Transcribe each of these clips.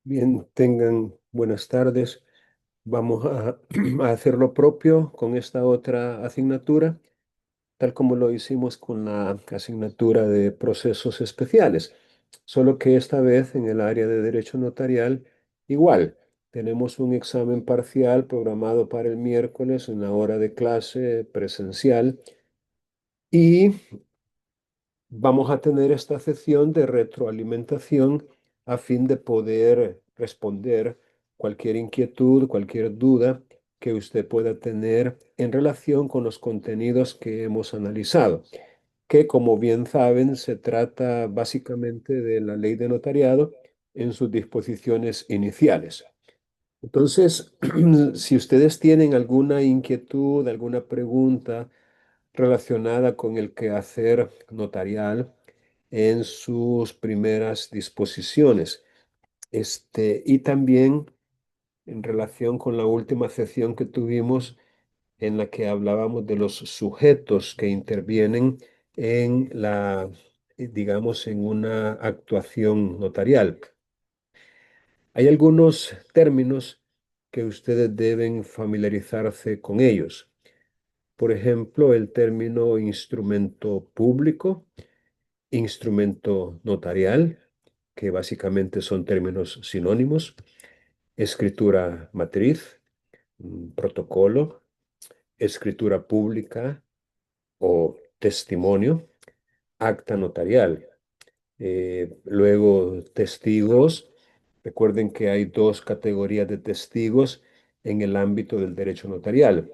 Bien, tengan buenas tardes. Vamos a hacer lo propio con esta otra asignatura, tal como lo hicimos con la asignatura de procesos especiales, solo que esta vez en el área de derecho notarial, igual. Tenemos un examen parcial programado para el miércoles en la hora de clase presencial y vamos a tener esta sesión de retroalimentación a fin de poder responder cualquier inquietud, cualquier duda que usted pueda tener en relación con los contenidos que hemos analizado, que como bien saben se trata básicamente de la ley de notariado en sus disposiciones iniciales. Entonces, si ustedes tienen alguna inquietud, alguna pregunta relacionada con el quehacer notarial, en sus primeras disposiciones. Y también en relación con la última sesión que tuvimos en la que hablábamos de los sujetos que intervienen en digamos, en una actuación notarial. Hay algunos términos que ustedes deben familiarizarse con ellos. Por ejemplo, el término instrumento público, instrumento notarial, que básicamente son términos sinónimos, escritura matriz, protocolo, escritura pública o testimonio, acta notarial. Luego, testigos. Recuerden que hay dos categorías de testigos en el ámbito del derecho notarial.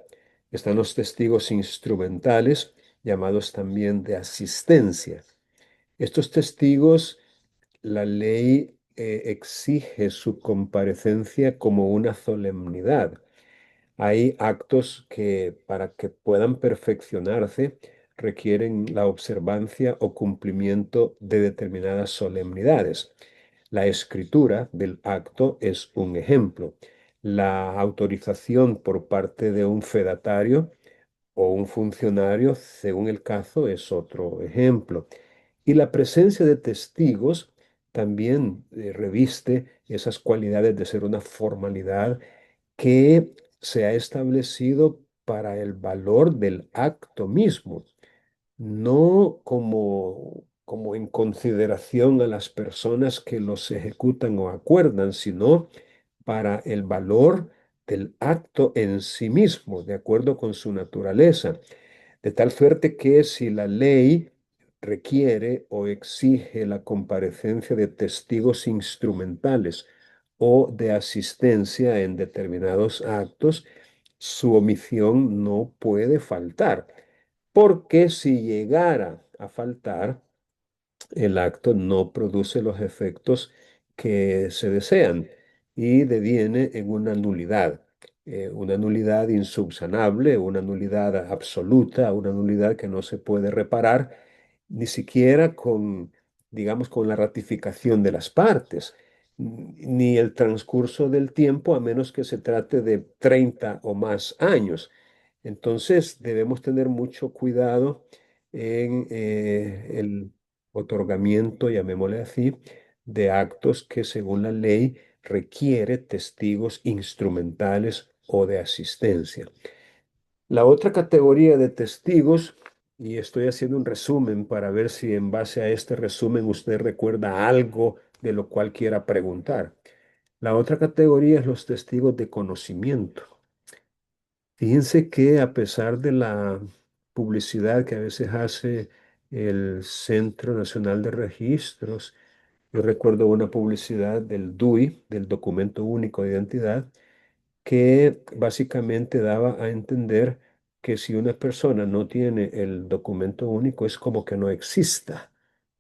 Están los testigos instrumentales, llamados también de asistencia. Estos testigos, la ley exige su comparecencia como una solemnidad. Hay actos que para que puedan perfeccionarse requieren la observancia o cumplimiento de determinadas solemnidades. La escritura del acto es un ejemplo. La autorización por parte de un fedatario o un funcionario, según el caso, es otro ejemplo. Y la presencia de testigos también reviste esas cualidades de ser una formalidad que se ha establecido para el valor del acto mismo, no como en consideración a las personas que los ejecutan o acuerdan, sino para el valor del acto en sí mismo, de acuerdo con su naturaleza. De tal suerte que si la ley requiere o exige la comparecencia de testigos instrumentales o de asistencia en determinados actos, su omisión no puede faltar, porque si llegara a faltar, el acto no produce los efectos que se desean y deviene en una nulidad insubsanable, una nulidad absoluta, una nulidad que no se puede reparar ni siquiera con, digamos, con la ratificación de las partes, ni el transcurso del tiempo, a menos que se trate de 30 o más años. Entonces, debemos tener mucho cuidado en el otorgamiento, llamémosle así, de actos que según la ley requiere testigos instrumentales o de asistencia. La otra categoría de testigos, y estoy haciendo un resumen para ver si en base a este resumen usted recuerda algo de lo cual quiera preguntar. La otra categoría es los testigos de conocimiento. Fíjense que a pesar de la publicidad que a veces hace el Centro Nacional de Registros, yo recuerdo una publicidad del DUI, del Documento Único de Identidad, que básicamente daba a entender que si una persona no tiene el documento único es como que no exista.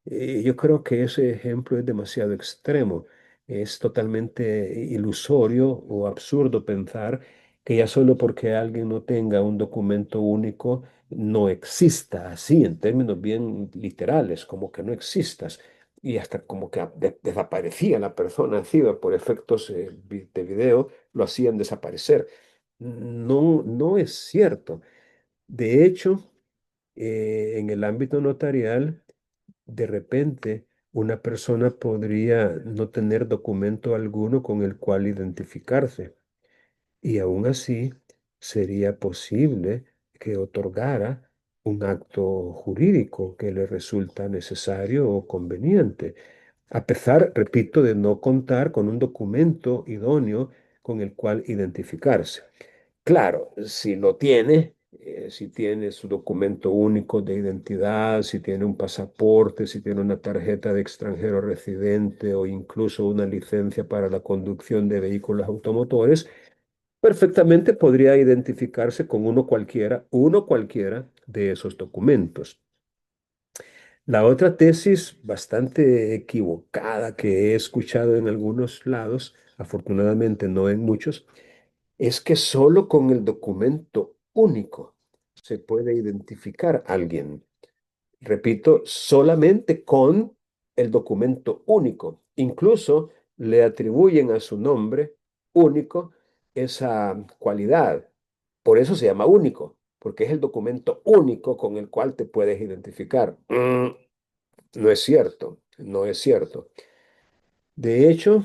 Yo creo que ese ejemplo es demasiado extremo. Es totalmente ilusorio o absurdo pensar que ya solo porque alguien no tenga un documento único no exista, así en términos bien literales, como que no existas. Y hasta como que desaparecía la persona, así, por efectos de video, lo hacían desaparecer. No, no es cierto. De hecho, en el ámbito notarial, de repente una persona podría no tener documento alguno con el cual identificarse y aún así sería posible que otorgara un acto jurídico que le resulta necesario o conveniente, a pesar, repito, de no contar con un documento idóneo con el cual identificarse. Claro, si lo tiene, si tiene su documento único de identidad, si tiene un pasaporte, si tiene una tarjeta de extranjero residente o incluso una licencia para la conducción de vehículos automotores, perfectamente podría identificarse con uno cualquiera de esos documentos. La otra tesis bastante equivocada que he escuchado en algunos lados, afortunadamente no en muchos, es que solo con el documento único se puede identificar a alguien. Repito, solamente con el documento único. Incluso le atribuyen a su nombre único esa cualidad. Por eso se llama único, porque es el documento único con el cual te puedes identificar. No es cierto, no es cierto. De hecho,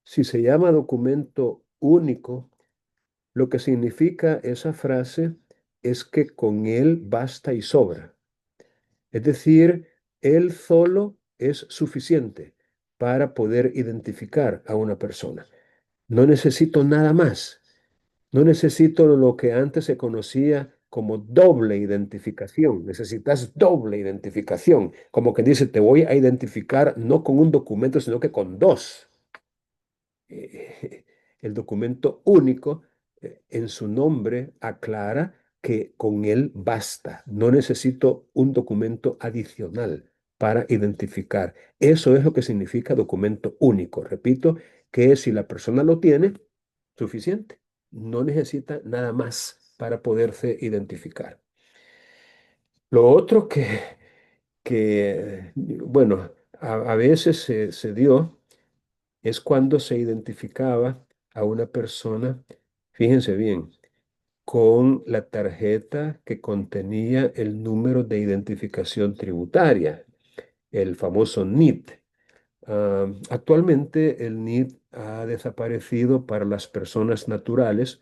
si se llama documento único, lo que significa esa frase es que con él basta y sobra. Es decir, él solo es suficiente para poder identificar a una persona. No necesito nada más. No necesito lo que antes se conocía como doble identificación. Necesitas doble identificación. Como que dice, te voy a identificar no con un documento, sino que con dos. El documento único en su nombre aclara que con él basta. No necesito un documento adicional para identificar. Eso es lo que significa documento único. Repito, que si la persona lo tiene, suficiente. No necesita nada más para poderse identificar. Lo otro bueno, a veces se dio es cuando se identificaba a una persona, fíjense bien, con la tarjeta que contenía el número de identificación tributaria, el famoso NIT. Actualmente el NIT ha desaparecido para las personas naturales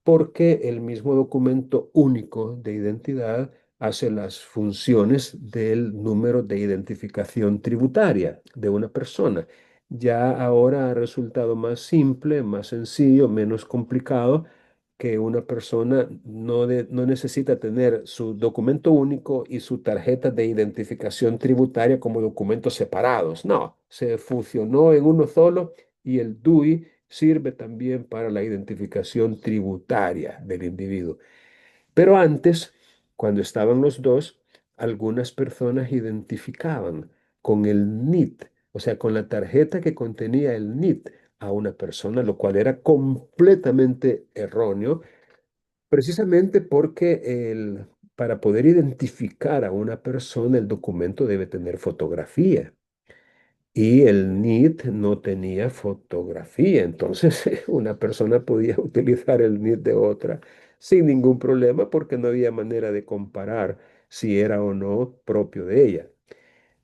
porque el mismo documento único de identidad hace las funciones del número de identificación tributaria de una persona. Ya ahora ha resultado más simple, más sencillo, menos complicado, que una persona no necesita tener su documento único y su tarjeta de identificación tributaria como documentos separados. No, se fusionó en uno solo y el DUI sirve también para la identificación tributaria del individuo. Pero antes, cuando estaban los dos, algunas personas identificaban con el NIT, o sea, con la tarjeta que contenía el NIT a una persona, lo cual era completamente erróneo, precisamente porque para poder identificar a una persona, el documento debe tener fotografía. Y el NIT no tenía fotografía, entonces una persona podía utilizar el NIT de otra sin ningún problema porque no había manera de comparar si era o no propio de ella.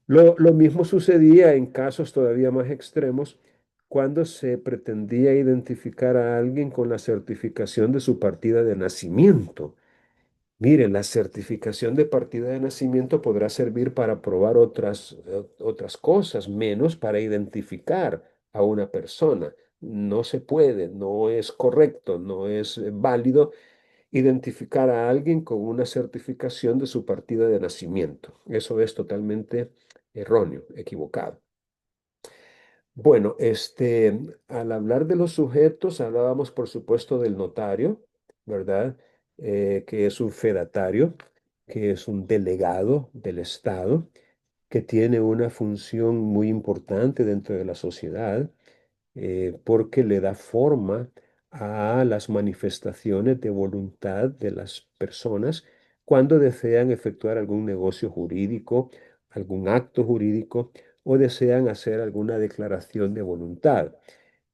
Lo mismo sucedía en casos todavía más extremos cuando se pretendía identificar a alguien con la certificación de su partida de nacimiento. Mire, la certificación de partida de nacimiento podrá servir para probar otras cosas, menos para identificar a una persona. No se puede, no es correcto, no es válido identificar a alguien con una certificación de su partida de nacimiento. Eso es totalmente erróneo, equivocado. Bueno, al hablar de los sujetos, hablábamos por supuesto del notario, ¿verdad? Que es un fedatario, que es un delegado del Estado, que tiene una función muy importante dentro de la sociedad, porque le da forma a las manifestaciones de voluntad de las personas cuando desean efectuar algún negocio jurídico, algún acto jurídico o desean hacer alguna declaración de voluntad.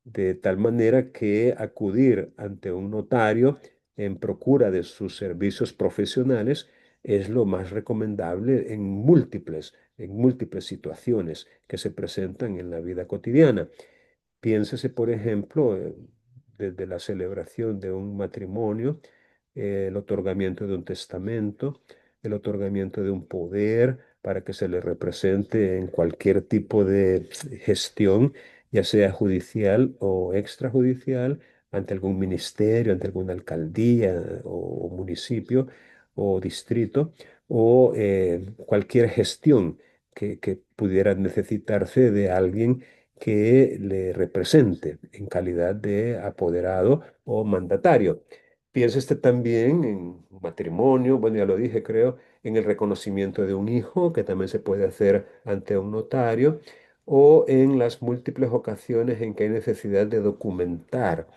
De tal manera que acudir ante un notario en procura de sus servicios profesionales es lo más recomendable en múltiples en múltiples situaciones que se presentan en la vida cotidiana. Piénsese, por ejemplo, desde la celebración de un matrimonio, el otorgamiento de un testamento, el otorgamiento de un poder para que se le represente en cualquier tipo de gestión, ya sea judicial o extrajudicial, ante algún ministerio, ante alguna alcaldía o municipio o distrito, o cualquier gestión que pudiera necesitarse de alguien que le represente en calidad de apoderado o mandatario. Piensa usted también en matrimonio, bueno, ya lo dije, creo, en el reconocimiento de un hijo, que también se puede hacer ante un notario, o en las múltiples ocasiones en que hay necesidad de documentar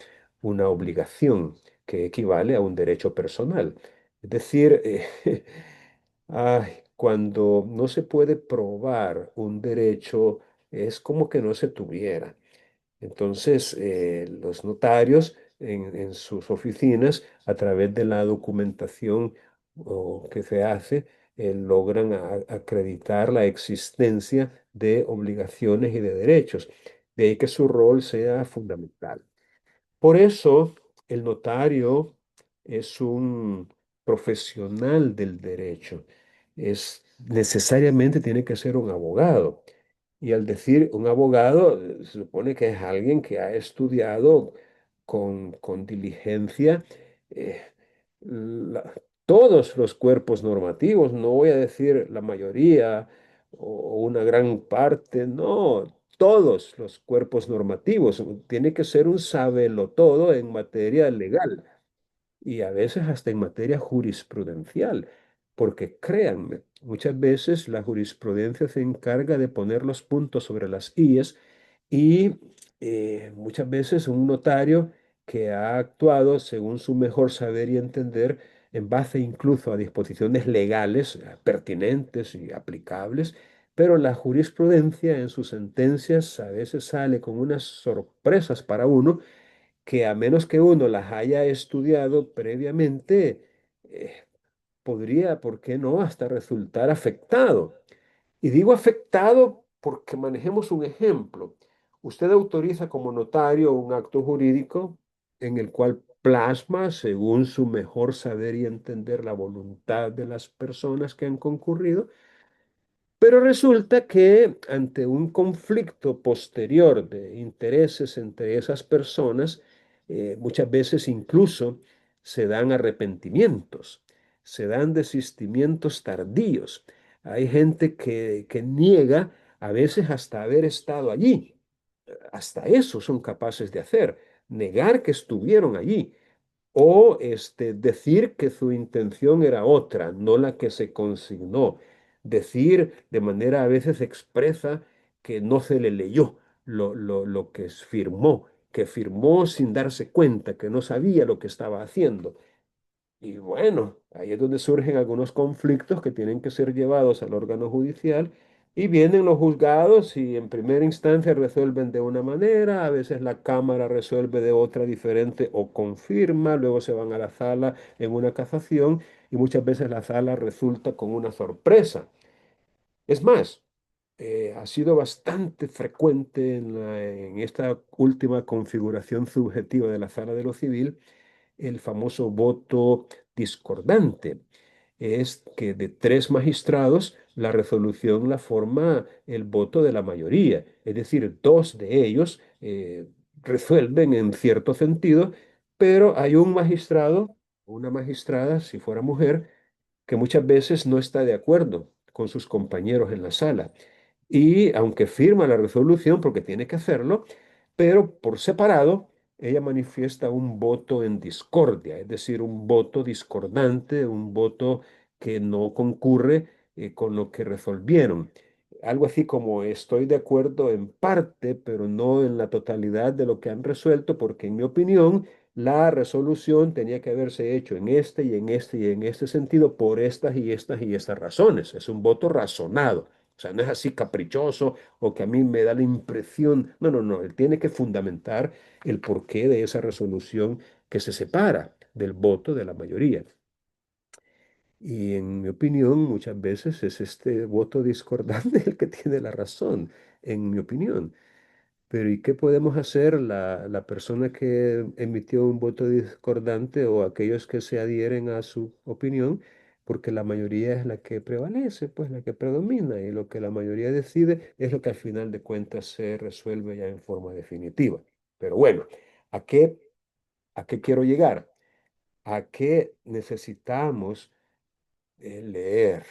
una obligación que equivale a un derecho personal. Es decir, cuando no se puede probar un derecho, es como que no se tuviera. Entonces, los notarios en sus oficinas, a través de la documentación que se hace, logran acreditar la existencia de obligaciones y de derechos. De ahí que su rol sea fundamental. Por eso, el notario es un profesional del derecho. Necesariamente tiene que ser un abogado. Y al decir un abogado, se supone que es alguien que ha estudiado con diligencia eh, la- todos los cuerpos normativos, no voy a decir la mayoría o una gran parte, no, todos los cuerpos normativos. Tiene que ser un todo en materia legal y a veces hasta en materia jurisprudencial, porque créanme, muchas veces la jurisprudencia se encarga de poner los puntos sobre las íes y muchas veces un notario que ha actuado según su mejor saber y entender, en base incluso a disposiciones legales pertinentes y aplicables, pero la jurisprudencia en sus sentencias a veces sale con unas sorpresas para uno que a menos que uno las haya estudiado previamente, eh, podría, ¿por qué no?, hasta resultar afectado. Y digo afectado porque manejemos un ejemplo. Usted autoriza como notario un acto jurídico en el cual plasma, según su mejor saber y entender, la voluntad de las personas que han concurrido, pero resulta que ante un conflicto posterior de intereses entre esas personas, muchas veces incluso se dan arrepentimientos, se dan desistimientos tardíos. Hay gente que niega a veces hasta haber estado allí. Hasta eso son capaces de hacer, negar que estuvieron allí. O decir que su intención era otra, no la que se consignó. Decir de manera a veces expresa que no se le leyó lo que firmó, que firmó sin darse cuenta, que no sabía lo que estaba haciendo. Y bueno, ahí es donde surgen algunos conflictos que tienen que ser llevados al órgano judicial y vienen los juzgados y en primera instancia resuelven de una manera, a veces la Cámara resuelve de otra diferente o confirma, luego se van a la sala en una casación y muchas veces la sala resulta con una sorpresa. Es más, ha sido bastante frecuente en esta última configuración subjetiva de la sala de lo civil el famoso voto discordante. Es que de tres magistrados la resolución la forma el voto de la mayoría, es decir, dos de ellos resuelven en cierto sentido, pero hay un magistrado, una magistrada, si fuera mujer, que muchas veces no está de acuerdo con sus compañeros en la sala. Y aunque firma la resolución, porque tiene que hacerlo, pero por separado, ella manifiesta un voto en discordia, es decir, un voto discordante, un voto que no concurre con lo que resolvieron. Algo así como estoy de acuerdo en parte, pero no en la totalidad de lo que han resuelto, porque en mi opinión la resolución tenía que haberse hecho en este y en este y en este sentido por estas y estas y estas razones. Es un voto razonado. O sea, no es así caprichoso o que a mí me da la impresión. No, no, no. Él tiene que fundamentar el porqué de esa resolución que se separa del voto de la mayoría. Y en mi opinión, muchas veces es este voto discordante el que tiene la razón, en mi opinión. Pero ¿y qué podemos hacer la persona que emitió un voto discordante o aquellos que se adhieren a su opinión? Porque la mayoría es la que prevalece, pues la que predomina, y lo que la mayoría decide es lo que al final de cuentas se resuelve ya en forma definitiva. Pero bueno, ¿a qué, a qué quiero llegar? A que necesitamos leer.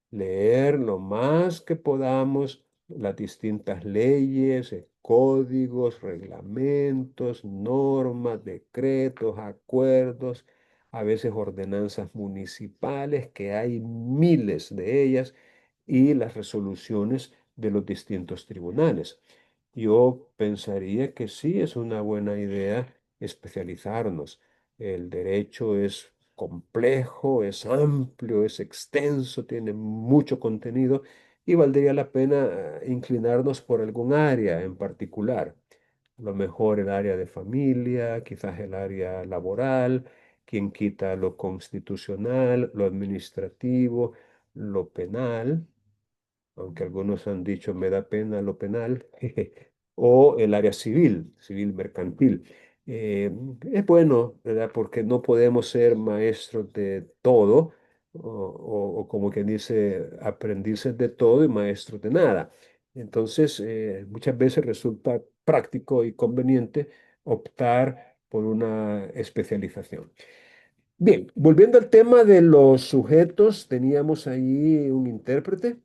Leer lo más que podamos las distintas leyes, códigos, reglamentos, normas, decretos, acuerdos, a veces ordenanzas municipales, que hay miles de ellas, y las resoluciones de los distintos tribunales. Yo pensaría que sí es una buena idea especializarnos. El derecho es complejo, es amplio, es extenso, tiene mucho contenido y valdría la pena inclinarnos por algún área en particular. A lo mejor el área de familia, quizás el área laboral, quien quita lo constitucional, lo administrativo, lo penal, aunque algunos han dicho me da pena lo penal, o el área civil, civil mercantil. Es bueno, ¿verdad? Porque no podemos ser maestros de todo, o como quien dice, aprendices de todo y maestros de nada. Entonces, muchas veces resulta práctico y conveniente optar por una especialización. Bien, volviendo al tema de los sujetos, teníamos ahí un intérprete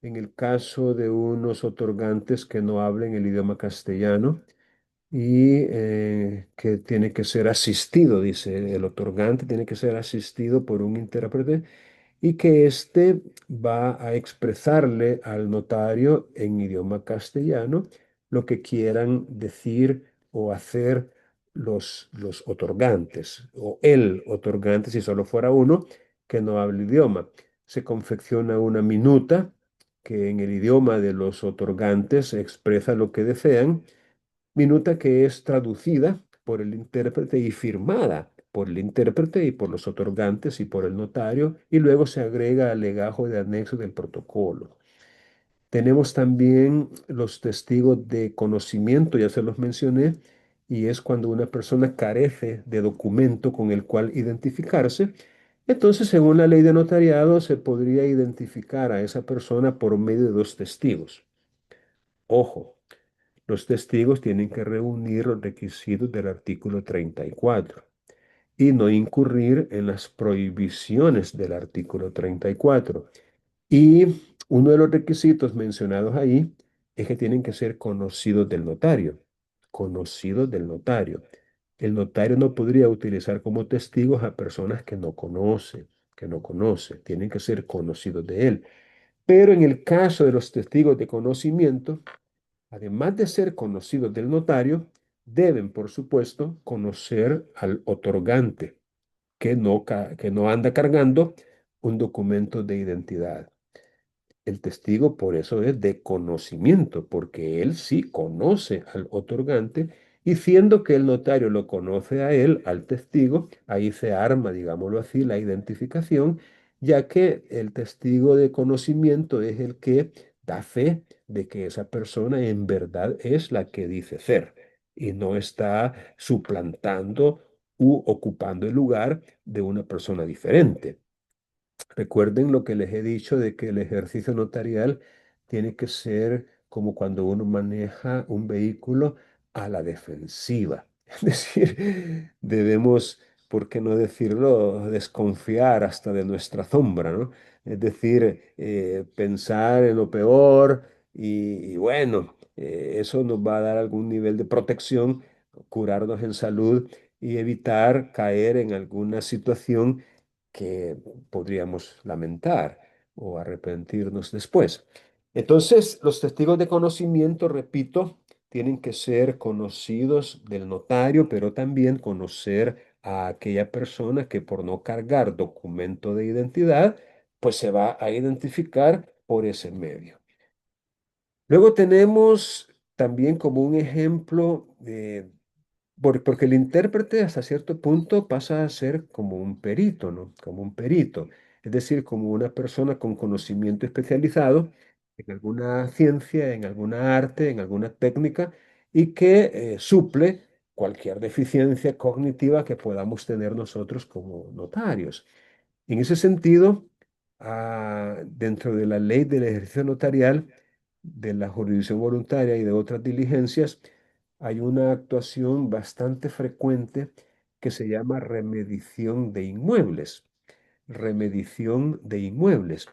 en el caso de unos otorgantes que no hablen el idioma castellano y que tiene que ser asistido, dice el otorgante, tiene que ser asistido por un intérprete y que éste va a expresarle al notario en idioma castellano lo que quieran decir o hacer los otorgantes, o el otorgante, si solo fuera uno, que no hable idioma. Se confecciona una minuta que en el idioma de los otorgantes expresa lo que desean, minuta que es traducida por el intérprete y firmada por el intérprete y por los otorgantes y por el notario, y luego se agrega al legajo de anexo del protocolo. Tenemos también los testigos de conocimiento, ya se los mencioné, y es cuando una persona carece de documento con el cual identificarse. Entonces, según la ley de notariado, se podría identificar a esa persona por medio de dos testigos. Ojo, los testigos tienen que reunir los requisitos del artículo 34 y no incurrir en las prohibiciones del artículo 34. Y uno de los requisitos mencionados ahí es que tienen que ser conocidos del notario, conocidos del notario. El notario no podría utilizar como testigos a personas que no conoce, tienen que ser conocidos de él. Pero en el caso de los testigos de conocimiento, además de ser conocidos del notario, deben, por supuesto, conocer al otorgante, que no anda cargando un documento de identidad. El testigo por eso es de conocimiento, porque él sí conoce al otorgante y siendo que el notario lo conoce a él, al testigo, ahí se arma, digámoslo así, la identificación, ya que el testigo de conocimiento es el que da fe de que esa persona en verdad es la que dice ser y no está suplantando u ocupando el lugar de una persona diferente. Recuerden lo que les he dicho de que el ejercicio notarial tiene que ser como cuando uno maneja un vehículo a la defensiva. Es decir, debemos, ¿por qué no decirlo?, desconfiar hasta de nuestra sombra, ¿no? Es decir, pensar en lo peor y bueno, eso nos va a dar algún nivel de protección, curarnos en salud y evitar caer en alguna situación que podríamos lamentar o arrepentirnos después. Entonces, los testigos de conocimiento, repito, tienen que ser conocidos del notario, pero también conocer a aquella persona que por no cargar documento de identidad, pues se va a identificar por ese medio. Luego tenemos también como un ejemplo Porque el intérprete hasta cierto punto pasa a ser como un perito, ¿no? Como un perito, es decir, como una persona con conocimiento especializado en alguna ciencia, en alguna arte, en alguna técnica y que suple cualquier deficiencia cognitiva que podamos tener nosotros como notarios. En ese sentido, dentro de la ley del ejercicio notarial, de la jurisdicción voluntaria y de otras diligencias, hay una actuación bastante frecuente que se llama remedición de inmuebles. Remedición de inmuebles.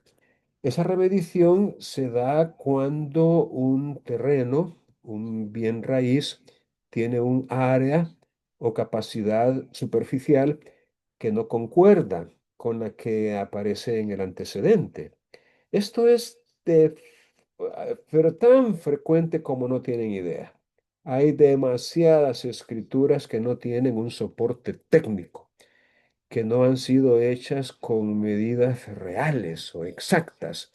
Esa remedición se da cuando un terreno, un bien raíz, tiene un área o capacidad superficial que no concuerda con la que aparece en el antecedente. Esto es pero tan frecuente como no tienen idea. Hay demasiadas escrituras que no tienen un soporte técnico, que no han sido hechas con medidas reales o exactas,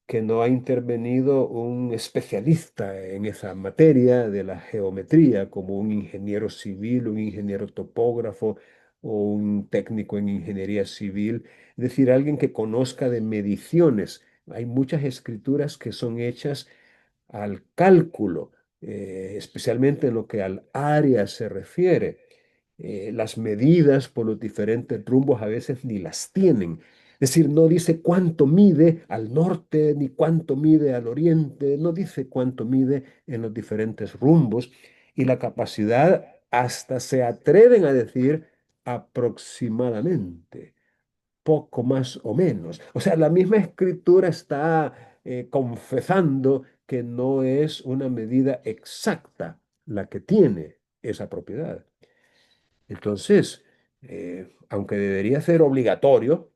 que no ha intervenido un especialista en esa materia de la geometría, como un ingeniero civil, un ingeniero topógrafo o un técnico en ingeniería civil, es decir, alguien que conozca de mediciones. Hay muchas escrituras que son hechas al cálculo, especialmente en lo que al área se refiere. Las medidas por los diferentes rumbos a veces ni las tienen. Es decir, no dice cuánto mide al norte ni cuánto mide al oriente, no dice cuánto mide en los diferentes rumbos y la capacidad hasta se atreven a decir aproximadamente poco más o menos. O sea, la misma escritura está confesando que no es una medida exacta la que tiene esa propiedad. Entonces, aunque debería ser obligatorio,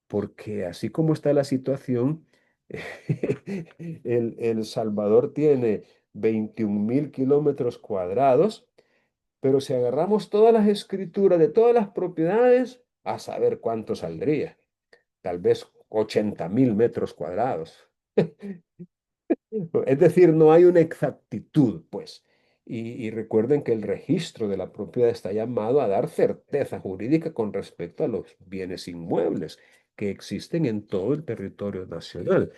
porque así como está la situación, El Salvador tiene 21.000 kilómetros cuadrados, pero si agarramos todas las escrituras de todas las propiedades, a saber cuánto saldría. Tal vez 80.000 metros cuadrados. Es decir, no hay una exactitud, pues. Y recuerden que el registro de la propiedad está llamado a dar certeza jurídica con respecto a los bienes inmuebles que existen en todo el territorio nacional.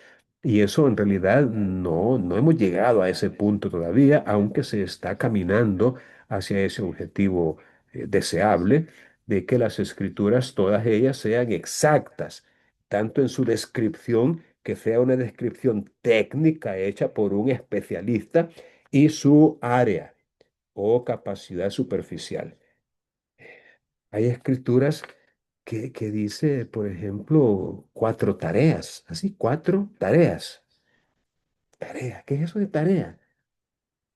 Y eso en realidad no hemos llegado a ese punto todavía, aunque se está caminando hacia ese objetivo deseable de que las escrituras, todas ellas, sean exactas, tanto en su descripción, que sea una descripción técnica hecha por un especialista, y su área o capacidad superficial. Hay escrituras que dice, por ejemplo, 4 tareas, así, 4 tareas. Tarea, ¿qué es eso de tarea?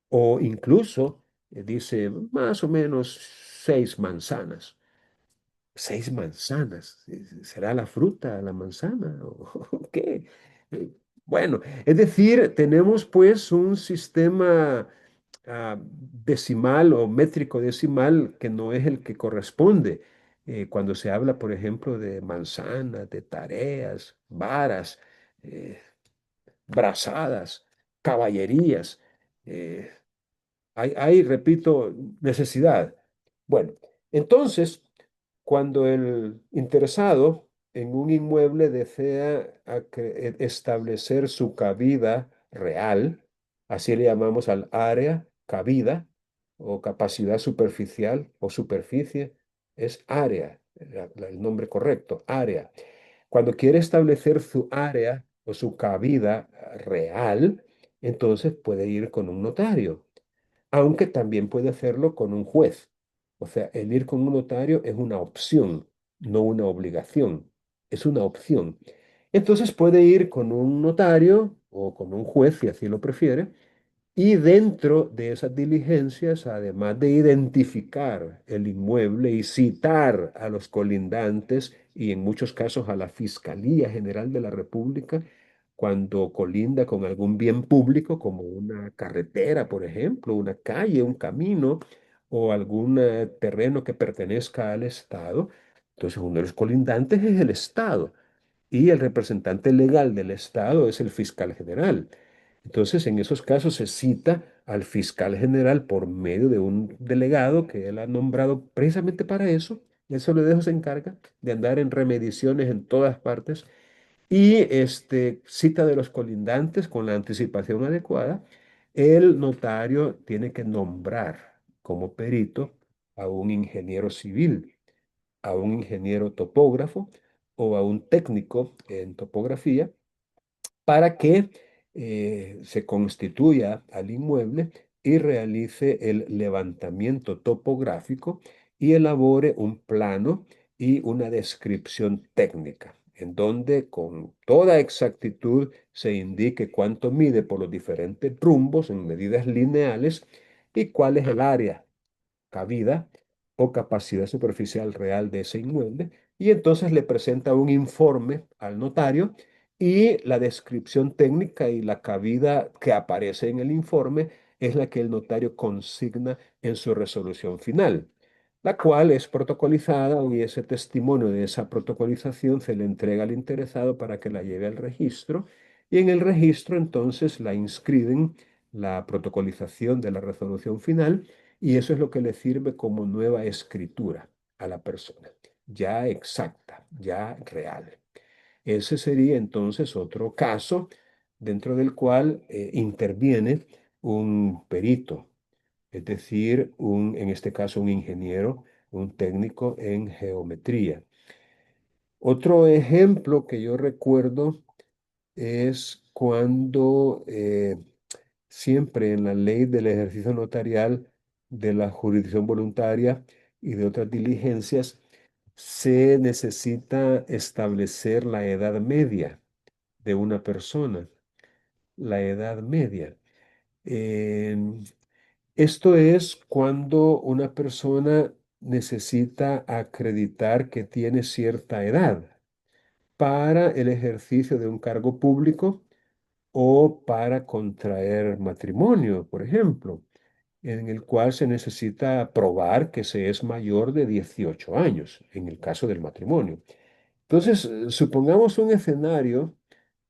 O incluso dice más o menos 6 manzanas. 6 manzanas. ¿Será la fruta, la manzana o qué? Eh, Bueno, es decir, tenemos pues un sistema decimal o métrico decimal que no es el que corresponde. Cuando se habla, por ejemplo, de manzanas, de tareas, varas, eh, brazadas, caballerías. eh, repito, necesidad. Bueno, entonces, cuando el interesado en un inmueble desea establecer su cabida real, así le llamamos al área, cabida o capacidad superficial o superficie, es área, el nombre correcto, área. Cuando quiere establecer su área o su cabida real, entonces puede ir con un notario, aunque también puede hacerlo con un juez. O sea, el ir con un notario es una opción, no una obligación, es una opción. Entonces puede ir con un notario o con un juez, si así lo prefiere, y dentro de esas diligencias, además de identificar el inmueble y citar a los colindantes y en muchos casos a la Fiscalía General de la República, cuando colinda con algún bien público como una carretera, por ejemplo, una calle, un camino o algún terreno que pertenezca al Estado, entonces uno de los colindantes es el Estado y el representante legal del Estado es el fiscal general. Entonces, en esos casos se cita al fiscal general por medio de un delegado que él ha nombrado precisamente para eso. Y eso le dejo se encarga de andar en remediaciones en todas partes y cita de los colindantes con la anticipación adecuada. El notario tiene que nombrar como perito a un ingeniero civil, a un ingeniero topógrafo o a un técnico en topografía para que se constituya al inmueble y realice el levantamiento topográfico y elabore un plano y una descripción técnica, en donde con toda exactitud se indique cuánto mide por los diferentes rumbos en medidas lineales y cuál es el área cabida o capacidad superficial real de ese inmueble, y entonces le presenta un informe al notario y la descripción técnica y la cabida que aparece en el informe es la que el notario consigna en su resolución final, la cual es protocolizada y ese testimonio de esa protocolización se le entrega al interesado para que la lleve al registro y en el registro entonces la inscriben la protocolización de la resolución final y eso es lo que le sirve como nueva escritura a la persona, ya exacta, ya real. Ese sería entonces otro caso dentro del cual interviene un perito, es decir, en este caso un ingeniero, un técnico en geometría. Otro ejemplo que yo recuerdo es cuando siempre en la ley del ejercicio notarial, de la jurisdicción voluntaria y de otras diligencias, se necesita establecer la edad media de una persona, la edad media. Em, Esto es cuando una persona necesita acreditar que tiene cierta edad para el ejercicio de un cargo público o para contraer matrimonio, por ejemplo, en el cual se necesita probar que se es mayor de 18 años, en el caso del matrimonio. Entonces, supongamos un escenario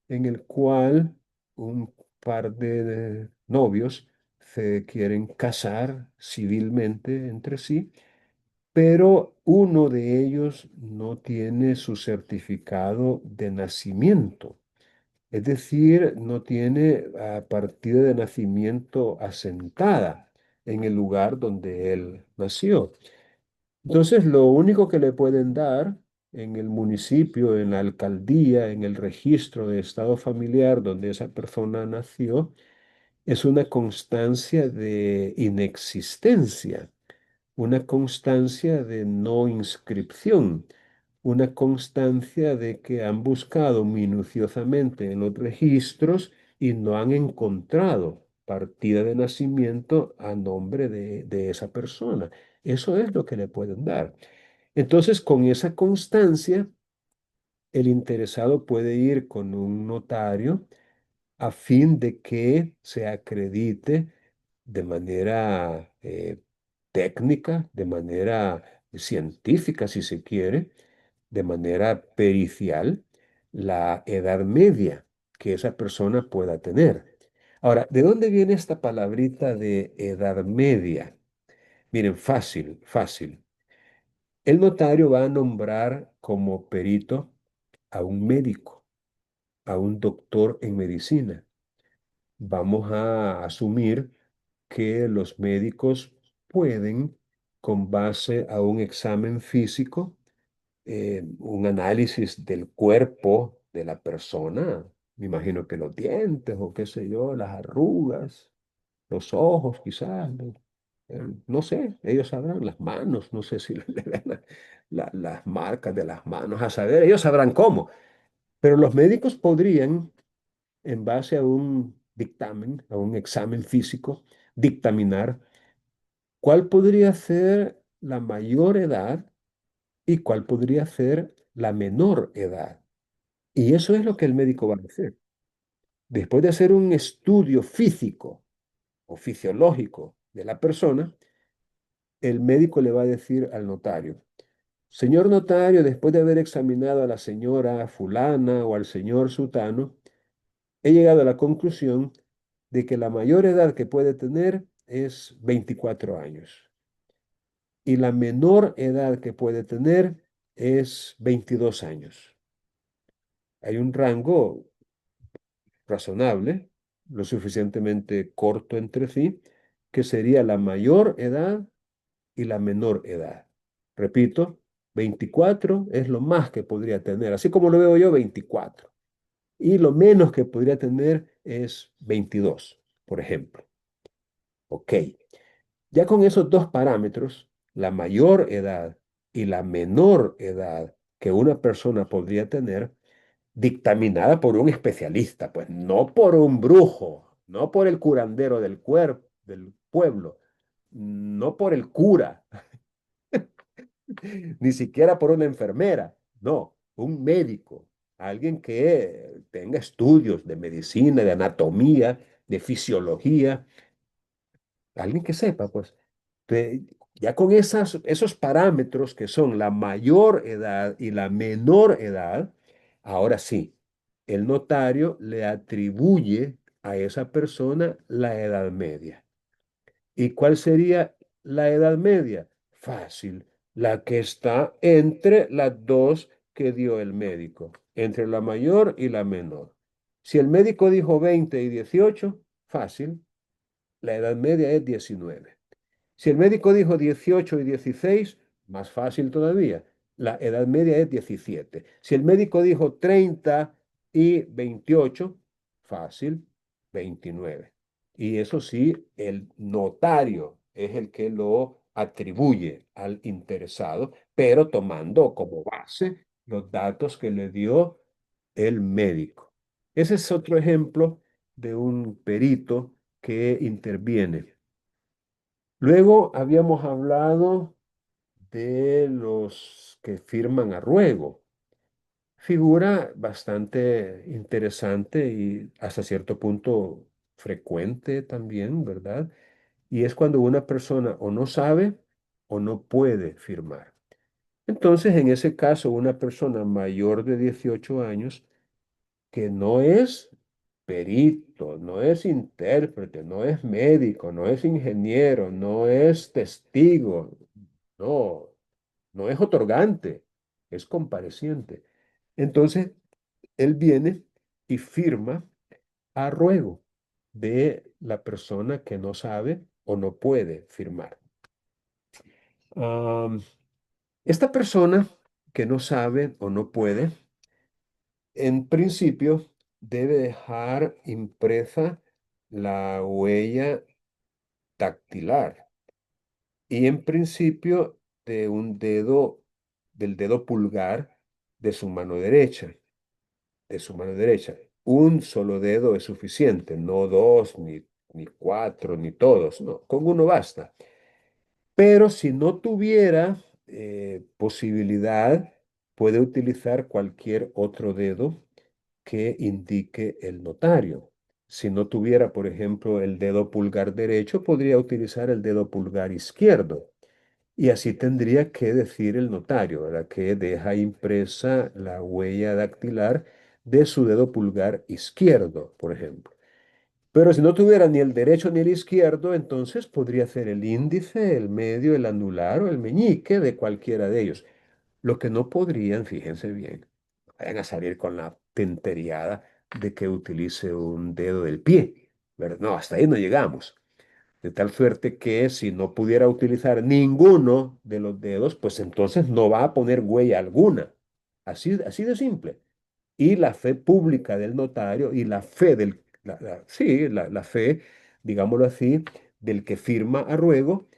en el cual un par de novios se quieren casar civilmente entre sí, pero uno de ellos no tiene su certificado de nacimiento. Es decir, no tiene partida de nacimiento asentada en el lugar donde él nació. Entonces, lo único que le pueden dar en el municipio, en la alcaldía, en el registro de estado familiar donde esa persona nació, es una constancia de inexistencia, una constancia de no inscripción, una constancia de que han buscado minuciosamente en los registros y no han encontrado partida de nacimiento a nombre de esa persona. Eso es lo que le pueden dar. Entonces, con esa constancia, el interesado puede ir con un notario a fin de que se acredite de manera técnica, de manera científica, si se quiere, de manera pericial, la edad media que esa persona pueda tener. Ahora, ¿de dónde viene esta palabrita de edad media? Miren, fácil, fácil. El notario va a nombrar como perito a un médico, a un doctor en medicina. Vamos a asumir que los médicos pueden, con base a un examen físico, un análisis del cuerpo de la persona, me imagino que los dientes o qué sé yo, las arrugas, los ojos quizás, no sé, ellos sabrán, las manos, no sé si le ven las marcas de las manos, a saber, ellos sabrán cómo, pero los médicos podrían en base a un dictamen, a un examen físico, dictaminar cuál podría ser la mayor edad y cuál podría ser la menor edad. Y eso es lo que el médico va a hacer. Después de hacer un estudio físico o fisiológico de la persona, el médico le va a decir al notario, señor notario, después de haber examinado a la señora fulana o al señor sutano, he llegado a la conclusión de que la mayor edad que puede tener es 24 años y la menor edad que puede tener es 22 años. Hay un rango razonable, lo suficientemente corto entre sí, que sería la mayor edad y la menor edad. Repito, 24 es lo más que podría tener, así como lo veo yo, 24. Y lo menos que podría tener es 22, por ejemplo. Ok, ya con esos dos parámetros, la mayor edad y la menor edad que una persona podría tener, dictaminada por un especialista, pues no por un brujo, no por el curandero del pueblo, no por el cura, ni siquiera por una enfermera, no, un médico, alguien que tenga estudios de medicina, de anatomía, de fisiología, alguien que sepa, pues, de- ya con esos parámetros que son la mayor edad y la menor edad, ahora sí, el notario le atribuye a esa persona la edad media. ¿Y cuál sería la edad media? Fácil, la que está entre las dos que dio el médico, entre la mayor y la menor. Si el médico dijo 20 y 18, fácil, la edad media es 19. Si el médico dijo 18 y 16, más fácil todavía. La edad media es 17. Si el médico dijo 30 y 28, fácil, 29. Y eso sí, el notario es el que lo atribuye al interesado, pero tomando como base los datos que le dio el médico. Ese es otro ejemplo de un perito que interviene. Luego habíamos hablado de los que firman a ruego. Figura bastante interesante y hasta cierto punto frecuente también, ¿verdad? Y es cuando una persona o no sabe o no puede firmar. Entonces, en ese caso, una persona mayor de 18 años que no es perito, no es intérprete, no es médico, no es ingeniero, no es testigo, no, no es otorgante, es compareciente. Entonces, él viene y firma a ruego de la persona que no sabe o no puede firmar. Am, esta persona que no sabe o no puede, en principio, debe dejar impresa la huella dactilar y en principio de un dedo, del dedo pulgar de su mano derecha, de su mano derecha. Un solo dedo es suficiente, no dos, ni cuatro, ni todos, no, con uno basta. Pero si no tuviera posibilidad, puede utilizar cualquier otro dedo que indique el notario. Si no tuviera, por ejemplo, el dedo pulgar derecho, podría utilizar el dedo pulgar izquierdo. Y así tendría que decir el notario, ¿verdad? Que deja impresa la huella dactilar de su dedo pulgar izquierdo, por ejemplo. Pero si no tuviera ni el derecho ni el izquierdo, entonces podría ser el índice, el medio, el anular o el meñique de cualquiera de ellos. Lo que no podrían, fíjense bien, vayan a salir con la tenteriada de que utilice un dedo del pie, ¿verdad? No, hasta ahí no llegamos. De tal suerte que si no pudiera utilizar ninguno de los dedos, pues entonces no va a poner huella alguna. Así de simple. Y la fe pública del notario y la fe sí, la fe, digámoslo así, del que firma a ruego,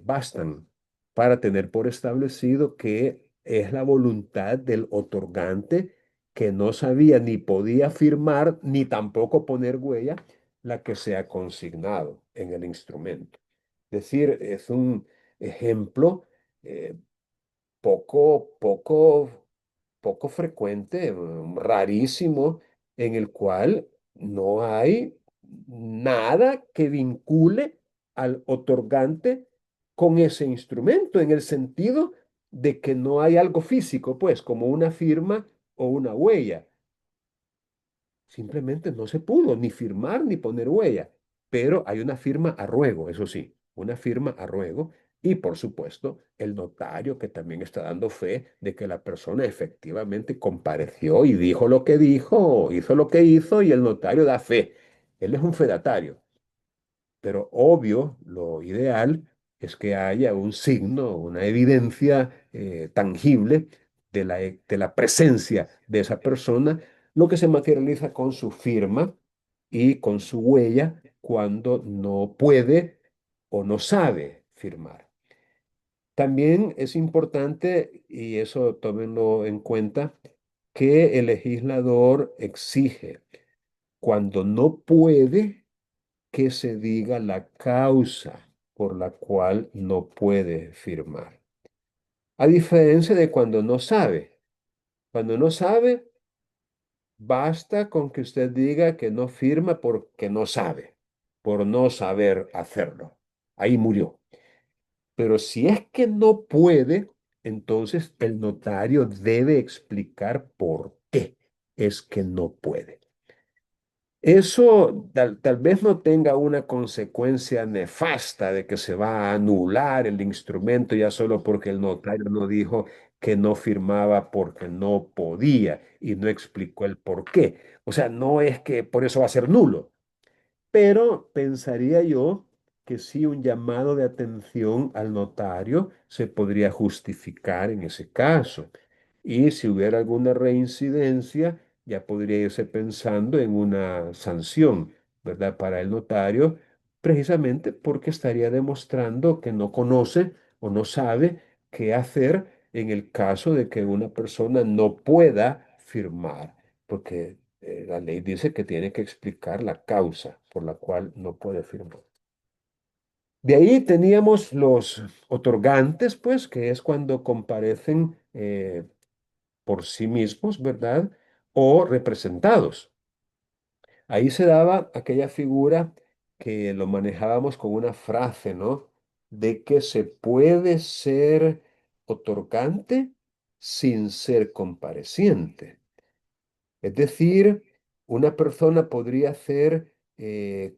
bastan para tener por establecido que es la voluntad del otorgante que no sabía ni podía firmar ni tampoco poner huella la que se ha consignado en el instrumento. Es decir, es un ejemplo eh, poco frecuente, rarísimo, en el cual no hay nada que vincule al otorgante con ese instrumento, en el sentido de que no hay algo físico, pues, como una firma o una huella. Simplemente no se pudo ni firmar ni poner huella. pero hay una firma a ruego, eso sí, una firma a ruego y por supuesto el notario que también está dando fe de que la persona efectivamente compareció y dijo lo que dijo, hizo lo que hizo y el notario da fe. Él es un fedatario. Pero obvio, lo ideal es que haya un signo, una evidencia tangible de la presencia de esa persona, lo que se materializa con su firma y con su huella cuando no puede o no sabe firmar. También es importante, y eso tómenlo en cuenta, que el legislador exige cuando no puede que se diga la causa por la cual no puede firmar. A diferencia de cuando no sabe. Cuando no sabe, basta con que usted diga que no firma porque no sabe, por no saber hacerlo. Ahí murió. Pero si es que no puede, entonces el notario debe explicar por qué es que no puede. Eso tal vez no tenga una consecuencia nefasta de que se va a anular el instrumento ya solo porque el notario no dijo que no firmaba porque no podía y no explicó el por qué. O sea, no es que por eso va a ser nulo. Pero pensaría yo que sí un llamado de atención al notario se podría justificar en ese caso. Y si hubiera alguna reincidencia, ya podría irse pensando en una sanción, ¿verdad? Para el notario, precisamente porque estaría demostrando que no conoce o no sabe qué hacer en el caso de que una persona no pueda firmar, porque la ley dice que tiene que explicar la causa por la cual no puede firmar. De ahí teníamos los otorgantes, pues, que es cuando comparecen por sí mismos, ¿verdad? O representados. Ahí se daba aquella figura que lo manejábamos con una frase, ¿no? De que se puede ser otorgante sin ser compareciente. Es decir, una persona podría ser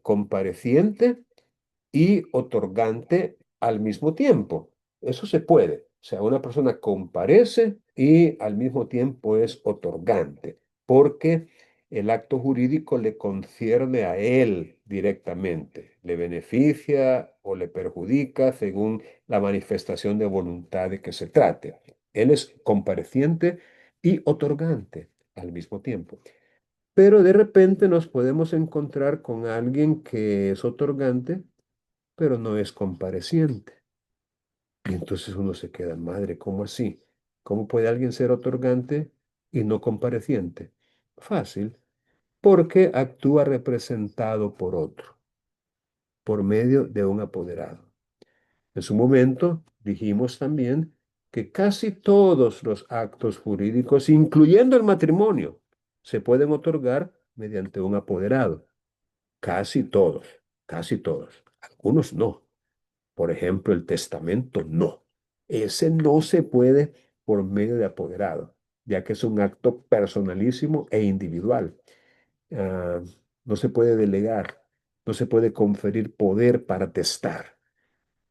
compareciente y otorgante al mismo tiempo. Eso se puede. O sea, una persona comparece y al mismo tiempo es otorgante, porque el acto jurídico le concierne a él directamente, le beneficia o le perjudica según la manifestación de voluntad de que se trate. Él es compareciente y otorgante al mismo tiempo. Pero de repente nos podemos encontrar con alguien que es otorgante pero no es compareciente. Y entonces uno se queda, madre, ¿cómo así? ¿Cómo puede alguien ser otorgante y no compareciente? Fácil, porque actúa representado por otro, por medio de un apoderado. En su momento dijimos también que casi todos los actos jurídicos, incluyendo el matrimonio, se pueden otorgar mediante un apoderado. Casi todos, casi todos. Algunos no. Por ejemplo, el testamento, no. Ese no se puede por medio de apoderado, ya que es un acto personalísimo e individual. Ah, no se puede delegar, no se puede conferir poder para testar.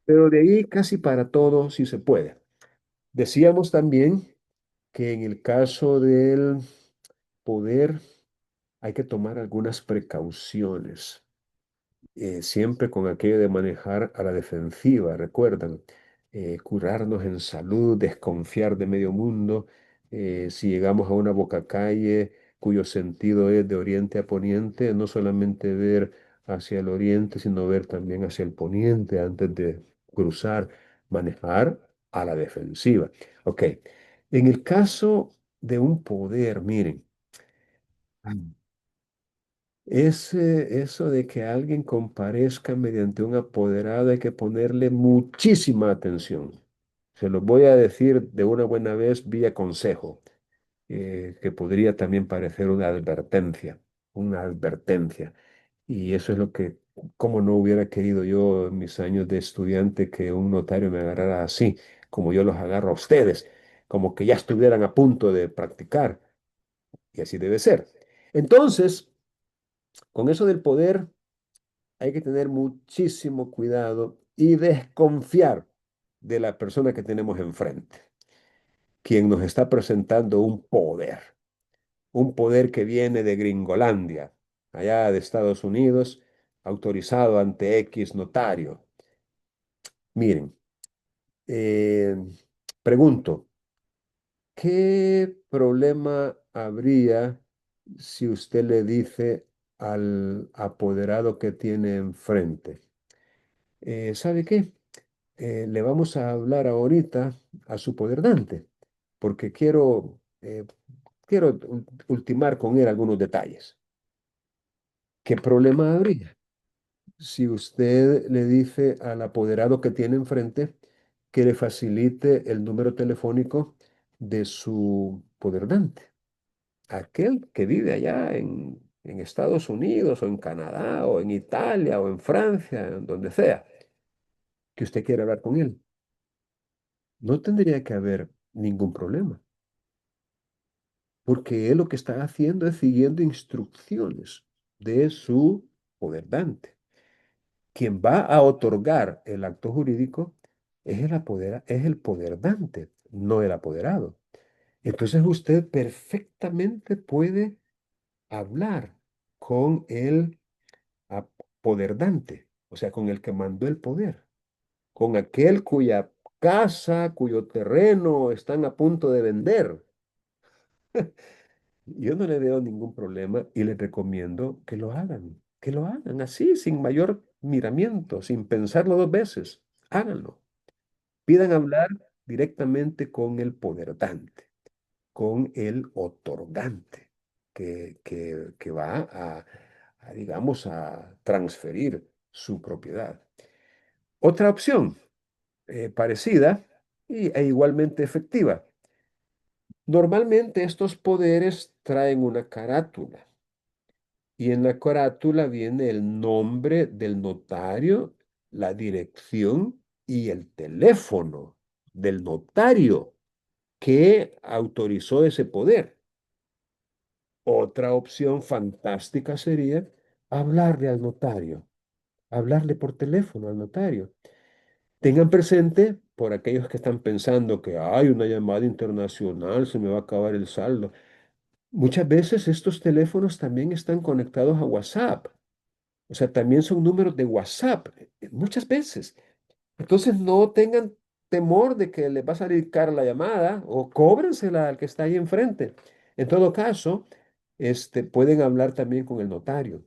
Pero de ahí casi para todo sí se puede. Decíamos también que en el caso del poder hay que tomar algunas precauciones. Siempre con aquello de manejar a la defensiva, recuerdan, curarnos en salud, desconfiar de medio mundo, si llegamos a una bocacalle cuyo sentido es de oriente a poniente, no solamente ver hacia el oriente, sino ver también hacia el poniente antes de cruzar, manejar a la defensiva. Ok, en el caso de un poder, miren, eso de que alguien comparezca mediante un apoderado hay que ponerle muchísima atención. Se lo voy a decir de una buena vez vía consejo, que podría también parecer una advertencia, una advertencia. Y eso es lo que, como no hubiera querido yo en mis años de estudiante que un notario me agarrara así, como yo los agarro a ustedes, como que ya estuvieran a punto de practicar. Y así debe ser. Entonces, con eso del poder hay que tener muchísimo cuidado y desconfiar de la persona que tenemos enfrente, quien nos está presentando un poder que viene de Gringolandia, allá de Estados Unidos, autorizado ante X notario. Miren, eh, pregunto, ¿qué problema habría si usted le dice al apoderado que tiene enfrente? ¿Sabe qué? Le vamos a hablar ahorita a su poderdante, porque quiero ultimar con él algunos detalles. ¿Qué problema habría si usted le dice al apoderado que tiene enfrente que le facilite el número telefónico de su poderdante? Aquel que vive allá en Estados Unidos o en Canadá o en Italia o en Francia, en donde sea, que usted quiera hablar con él. No tendría que haber ningún problema, porque él lo que está haciendo es siguiendo instrucciones de su poderdante. Quien va a otorgar el acto jurídico es el poderdante, no el apoderado. Entonces usted perfectamente puede hablar con el apoderdante, o sea, con el que mandó el poder, con aquel cuya casa, cuyo terreno están a punto de vender. Yo no le veo ningún problema y les recomiendo que lo hagan así, sin mayor miramiento, sin pensarlo dos veces. Háganlo. Pidan hablar directamente con el poderdante, con el otorgante, que va digamos, a transferir su propiedad. Otra opción parecida e igualmente efectiva. Normalmente estos poderes traen una carátula y en la carátula viene el nombre del notario, la dirección y el teléfono del notario que autorizó ese poder. Otra opción fantástica sería hablarle al notario, hablarle por teléfono al notario. Tengan presente, por aquellos que están pensando que hay una llamada internacional, se me va a acabar el saldo. Muchas veces estos teléfonos también están conectados a WhatsApp. O sea, también son números de WhatsApp, muchas veces. Entonces no tengan temor de que les va a salir cara la llamada o cóbrensela al que está ahí enfrente. En todo caso, pueden hablar también con el notario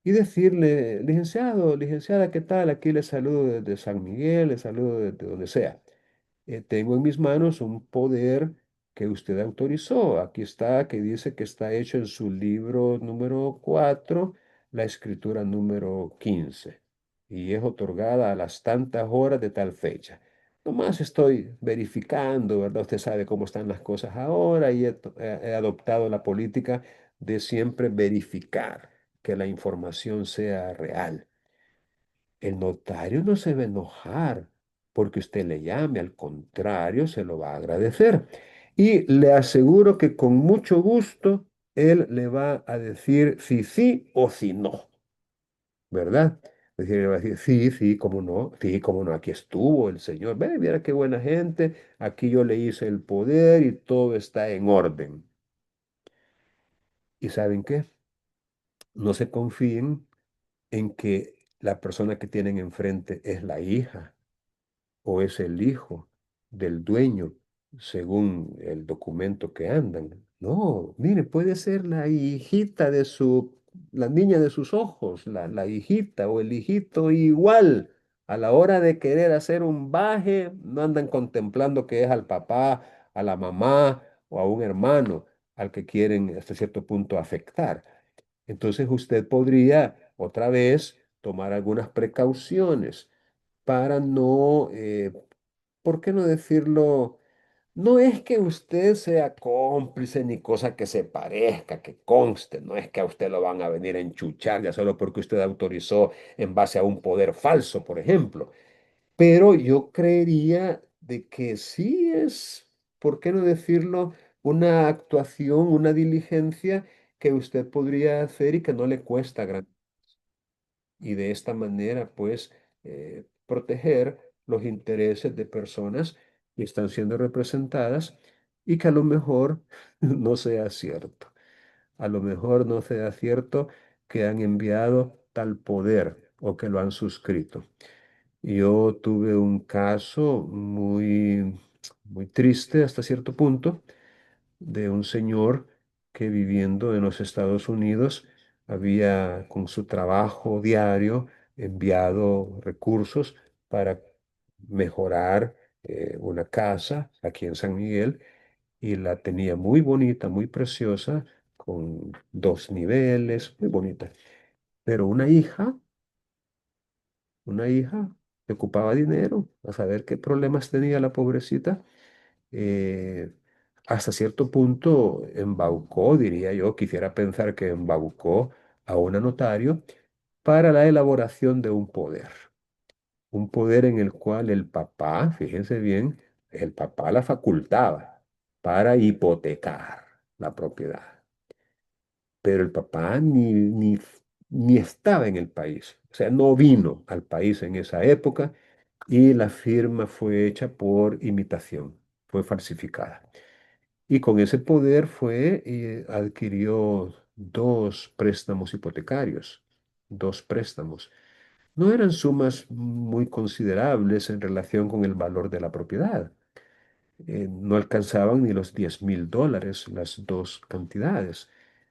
y decirle, licenciado, licenciada, ¿qué tal? Aquí le saludo desde San Miguel, le saludo desde donde sea. Tengo en mis manos un poder que usted autorizó. Aquí está, que dice que está hecho en su libro número 4 la escritura número 15 y es otorgada a las tantas horas de tal fecha. Nomás estoy verificando, ¿verdad? Usted sabe cómo están las cosas ahora y he adoptado la política de siempre verificar que la información sea real. El notario no se va a enojar porque usted le llame, al contrario, se lo va a agradecer. Y le aseguro que con mucho gusto él le va a decir si sí o si no, ¿verdad? Es decir, le va a decir, sí, cómo no, aquí estuvo el señor, ve, mira qué buena gente, aquí yo le hice el poder y todo está en orden. ¿Y saben qué? No se confíen en que la persona que tienen enfrente es la hija o es el hijo del dueño, según el documento que andan. No, mire, puede ser la hijita la niña de sus ojos, la hijita o el hijito igual. A la hora de querer hacer un baje, no andan contemplando que es al papá, a la mamá o a un hermano al que quieren hasta cierto punto afectar. Entonces usted podría otra vez tomar algunas precauciones para no, ¿por qué no decirlo? No es que usted sea cómplice ni cosa que se parezca, que conste, no es que a usted lo van a venir a enchuchar ya solo porque usted autorizó en base a un poder falso, por ejemplo. Pero yo creería de que sí es, ¿por qué no decirlo? Una actuación, una diligencia que usted podría hacer y que no le cuesta gran. y de esta manera, pues, proteger los intereses de personas que están siendo representadas y que a lo mejor no sea cierto. A lo mejor no sea cierto que han enviado tal poder o que lo han suscrito. Yo tuve un caso muy triste hasta cierto punto de un señor que viviendo en los Estados Unidos había con su trabajo diario enviado recursos para mejorar una casa aquí en San Miguel y la tenía muy bonita, muy preciosa, con dos niveles, muy bonita. Pero una hija que ocupaba dinero, a saber qué problemas tenía la pobrecita, eh, hasta cierto punto embaucó, diría yo, quisiera pensar que embaucó a una notario para la elaboración de un poder en el cual el papá, fíjense bien, el papá la facultaba para hipotecar la propiedad, pero el papá ni estaba en el país, o sea, no vino al país en esa época y la firma fue hecha por imitación, fue falsificada. Y con ese poder adquirió dos préstamos hipotecarios, dos préstamos. No eran sumas muy considerables en relación con el valor de la propiedad. No alcanzaban ni los $10,000 las dos cantidades.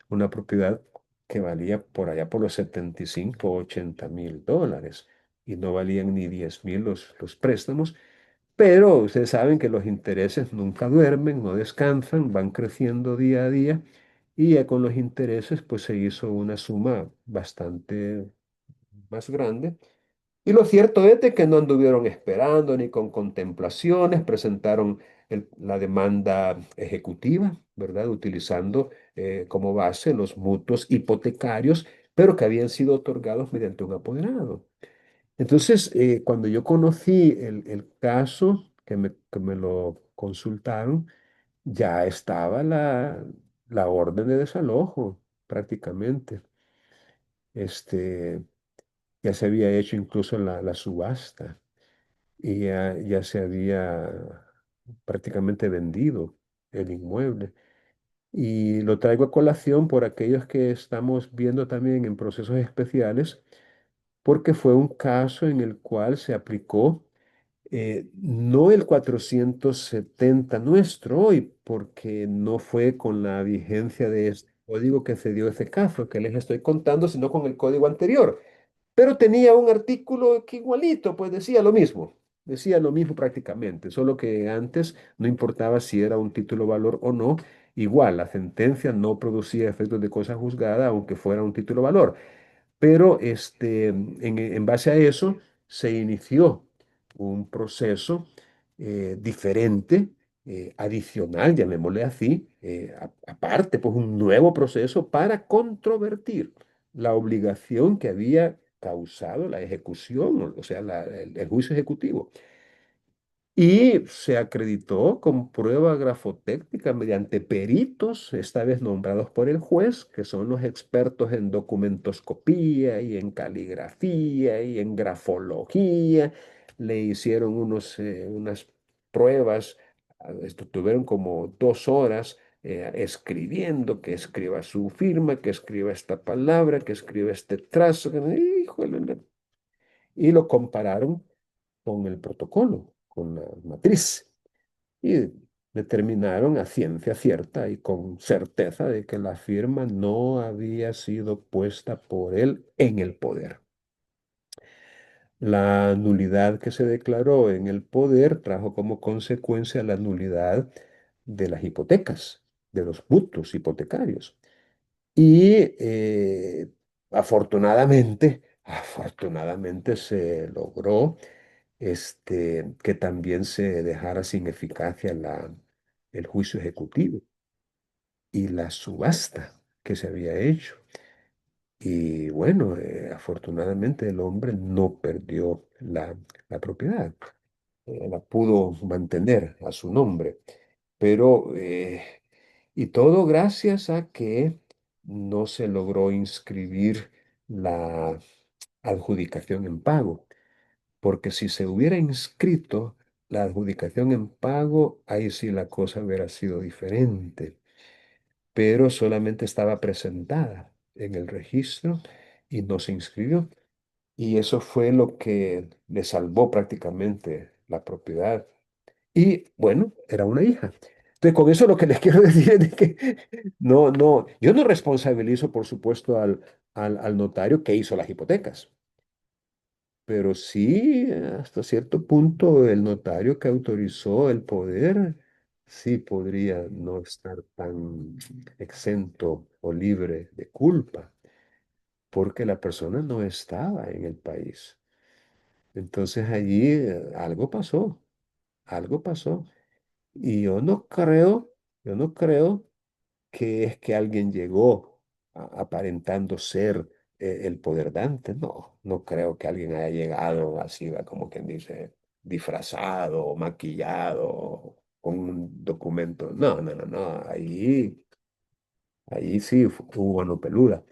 Una propiedad que valía por allá por los 75 o $80,000 y no valían ni 10,000 los préstamos. Pero ustedes saben que los intereses nunca duermen, no descansan, van creciendo día a día y ya con los intereses pues se hizo una suma bastante más grande. Y lo cierto es de que no anduvieron esperando ni con contemplaciones, presentaron la demanda ejecutiva, ¿verdad? Utilizando como base los mutuos hipotecarios, pero que habían sido otorgados mediante un apoderado. Entonces, cuando yo conocí el caso, que me lo consultaron, ya estaba la orden de desalojo prácticamente. Este, ya se había hecho incluso la subasta y ya se había prácticamente vendido el inmueble. Y lo traigo a colación por aquellos que estamos viendo también en procesos especiales, porque fue un caso en el cual se aplicó no el 470 nuestro hoy, porque no fue con la vigencia de este código que se dio ese caso que les estoy contando, sino con el código anterior. Pero tenía un artículo que igualito, pues decía lo mismo prácticamente, solo que antes no importaba si era un título valor o no, igual la sentencia no producía efectos de cosa juzgada, aunque fuera un título valor. Pero en base a eso se inició un proceso diferente, adicional, llamémosle así, aparte, pues un nuevo proceso para controvertir la obligación que había causado la ejecución, o sea, el juicio ejecutivo. Y se acreditó con prueba grafotécnica mediante peritos, esta vez nombrados por el juez, que son los expertos en documentoscopía y en caligrafía y en grafología. Le hicieron unas pruebas, tuvieron como 2 horas escribiendo, que escriba su firma, que escriba esta palabra, que escriba este trazo, híjole, y lo compararon con el protocolo, con la matriz, y determinaron a ciencia cierta y con certeza de que la firma no había sido puesta por él en el poder. La nulidad que se declaró en el poder trajo como consecuencia la nulidad de las hipotecas, de los mutuos hipotecarios. Y afortunadamente se logró que también se dejara sin eficacia el juicio ejecutivo y la subasta que se había hecho. Y bueno, afortunadamente el hombre no perdió la propiedad, la pudo mantener a su nombre, pero, y todo gracias a que no se logró inscribir la adjudicación en pago, porque si se hubiera inscrito la adjudicación en pago, ahí sí la cosa hubiera sido diferente, pero solamente estaba presentada en el registro y no se inscribió. Y eso fue lo que le salvó prácticamente la propiedad. Y bueno, era una hija. Entonces, con eso lo que les quiero decir es de que yo no responsabilizo, por supuesto, al notario que hizo las hipotecas, pero sí, hasta cierto punto, el notario que autorizó el poder, sí podría no estar tan exento o libre de culpa, porque la persona no estaba en el país. Entonces allí algo pasó, algo pasó. Y yo no creo que es que alguien llegó aparentando ser el poder dante. No, no creo que alguien haya llegado así, va, como quien dice, disfrazado o maquillado con un documento. No, no, no, no. Ahí sí hubo mano peluda.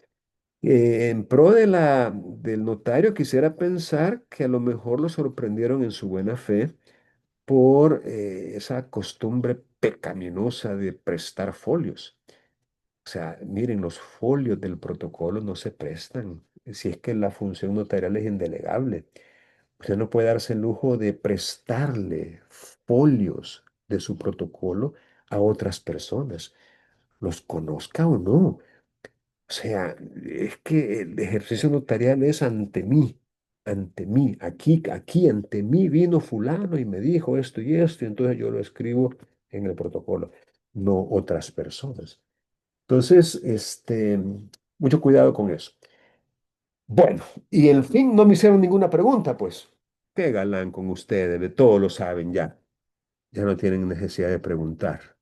En pro del notario, quisiera pensar que a lo mejor lo sorprendieron en su buena fe por esa costumbre pecaminosa de prestar folios. O sea, miren, los folios del protocolo no se prestan. Si es que la función notarial es indelegable. Usted no puede darse el lujo de prestarle folios de su protocolo a otras personas, los conozca o no. O sea, es que el ejercicio notarial es ante mí, aquí ante mí vino fulano y me dijo esto y entonces yo lo escribo en el protocolo, no otras personas. Entonces, mucho cuidado con eso. Bueno, y en fin, no me hicieron ninguna pregunta, pues. Qué galán con ustedes, de todo lo saben ya. Ya no tienen necesidad de preguntar.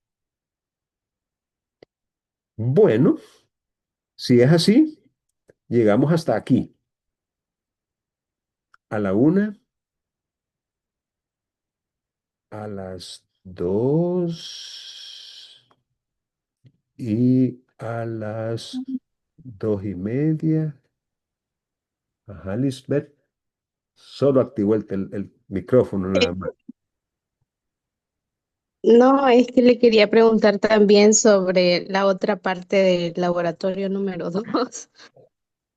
Bueno, si es así, llegamos hasta aquí, a la una, a las dos y a las 2:30. Ajá, Lisbeth. Solo activó el micrófono nada más. No, es que le quería preguntar también sobre la otra parte del laboratorio número 2.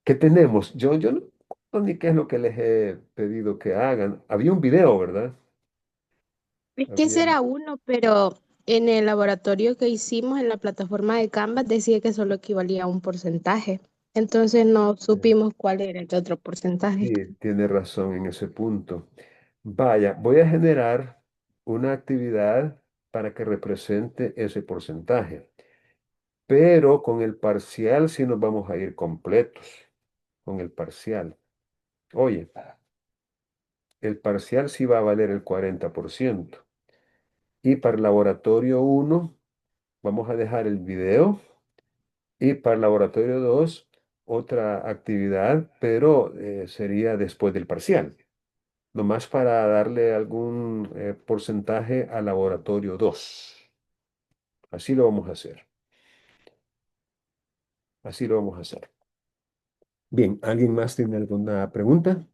¿Qué tenemos? Yo no recuerdo ni qué es lo que les he pedido que hagan. Había un video, ¿verdad? Es que ese Había. era uno, pero en el laboratorio que hicimos en la plataforma de Canvas decía que solo equivalía a un porcentaje. Entonces no supimos cuál era el otro porcentaje. Sí, tiene razón en ese punto. Vaya, voy a generar una actividad para que represente ese porcentaje, pero con el parcial sí nos vamos a ir completos, con el parcial. Oye, el parcial sí va a valer el 40%. Y para el laboratorio uno vamos a dejar el video y para el laboratorio 2 otra actividad, pero sería después del parcial. Nomás para darle algún porcentaje al laboratorio 2. Así lo vamos a hacer. Así lo vamos a hacer. Bien, ¿alguien más tiene alguna pregunta?